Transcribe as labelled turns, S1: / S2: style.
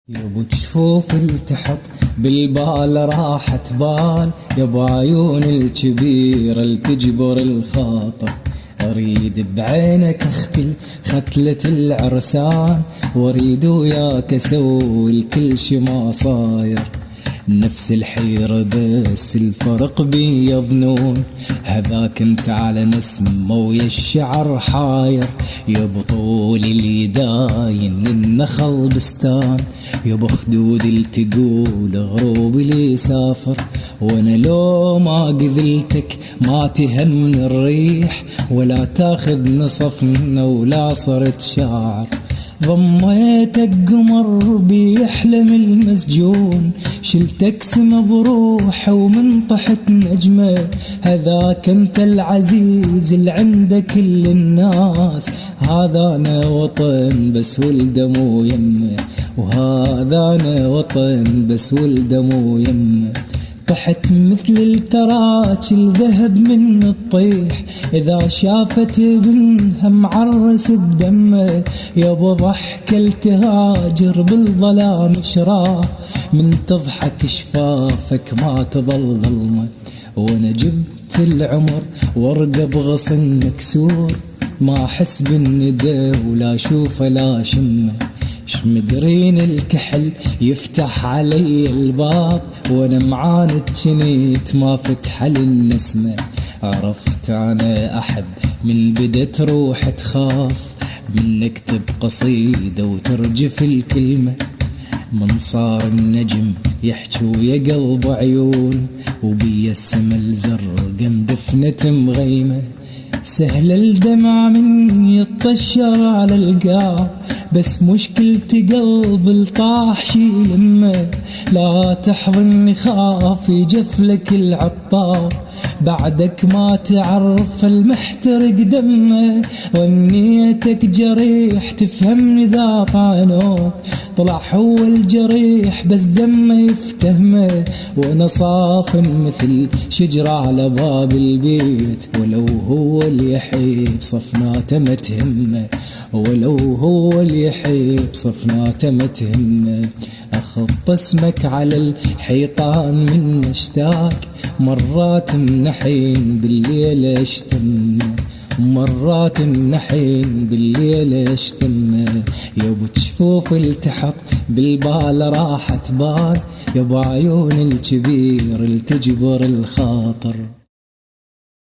S1: يابو جفوف التحط بالبال راح تبال، يابو عيون الكبيرة التجبر الخاطر. اريد بعينك اختل ختلة العرسان، واريد وياك اسوي الكل شي ما صاير. نفس الحيرة بس الفرق بيا ظنون، هذاك انت على نسمة ويا الشعر حاير. يا بطول اليداين النخل بستان، يا بخدود التقول غروب اللي سافر. وانا لو ما قذلتك ما تهمني الريح، ولا تاخذ نصفنا ولا صرت شاعر. ضميتك قمر بيحلم المسجون، شلتك سما بروحه ومن طحت نجمه. هذاك انت العزيز اللي عند كل الناس، هذا انا وطن بس ولده مو يمه، وهذا انا وطن بس ولده مو يمه. طحت مثل الكراش الذهب من الطيح، إذا شافت ابنها معرس بدمه. يابا ضحكة التهاجر بالظلام شراه، من تضحك شفافك ما تظل ظلمه. وانا جبت العمر ورقة بغصن مكسور، ما احس بالندى ولا اشوفه لا شمه. شمدرين الكحل يفتح علي الباب، وانا معاند جنيت ما فتح لي النسمة. عرفت انا احب من بدت روح تخاف، من نكتب قصيدة وترجف الكلمة. من صار النجم يحكي ويا قلب عيون، وبيا السما الزرقا دفنة مغيمة. سهل الدمع من يطشر على القاع، بس مشكلتي قلب الطاح شي لمه. لا تحضني خاف يجفلك العطار، بعدك ما تعرف المحترق دمه. ونيتك جريح تفهمني ذا طعنوك، طلع هو الجريح بس دمه يفتهمه. وانا صاف مثل شجرة على باب البيت، ولو هو اللي يحيي بصفناته ما تهمه، ولو هو اللي يحيي بصفناته ما تهمه. اخط اسمك على الحيطان من اشتاق، مرات منحين بالليل اشتم، مرات منحين بالليل اشتم. يابو جفوف التحط بالبال راح تبال، يابو عيون الكبير التجبر الخاطر.